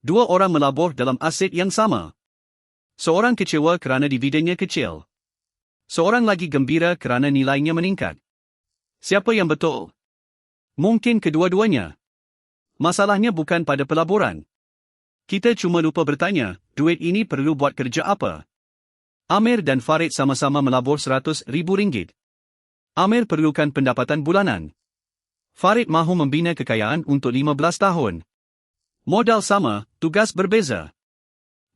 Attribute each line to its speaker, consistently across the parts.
Speaker 1: Dua orang melabur dalam aset yang sama. Seorang kecewa kerana dividennya kecil. Seorang lagi gembira kerana nilainya meningkat. Siapa yang betul? Mungkin kedua-duanya. Masalahnya bukan pada pelaburan. Kita cuma lupa bertanya, duit ini perlu buat kerja apa? Amir dan Farid sama-sama melabur RM100,000. Amir perlukan pendapatan bulanan. Farid mahu membina kekayaan untuk 15 tahun. Modal sama, tugas berbeza.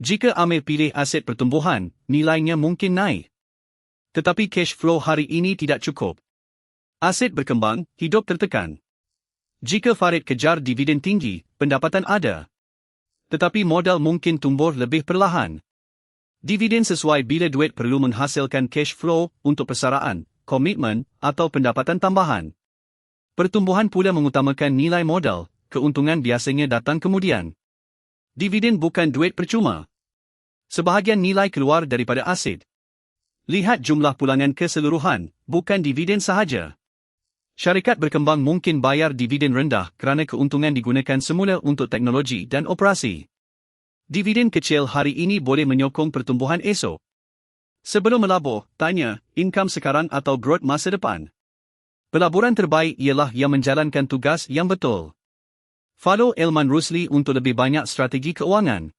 Speaker 1: Jika Amir pilih aset pertumbuhan, nilainya mungkin naik. Tetapi cash flow hari ini tidak cukup. Aset berkembang, hidup tertekan. Jika Farid kejar dividen tinggi, pendapatan ada. Tetapi modal mungkin tumbuh lebih perlahan. Dividen sesuai bila duit perlu menghasilkan cash flow untuk persaraan, komitmen, atau pendapatan tambahan. Pertumbuhan pula mengutamakan nilai modal, keuntungan biasanya datang kemudian. Dividen bukan duit percuma. Sebahagian nilai keluar daripada aset. Lihat jumlah pulangan keseluruhan, bukan dividen sahaja. Syarikat berkembang mungkin bayar dividen rendah kerana keuntungan digunakan semula untuk teknologi dan operasi. Dividen kecil hari ini boleh menyokong pertumbuhan esok. Sebelum melabur, tanya, income sekarang atau growth masa depan? Pelaburan terbaik ialah yang menjalankan tugas yang betul. Follow Elman Rusli untuk lebih banyak strategi keuangan.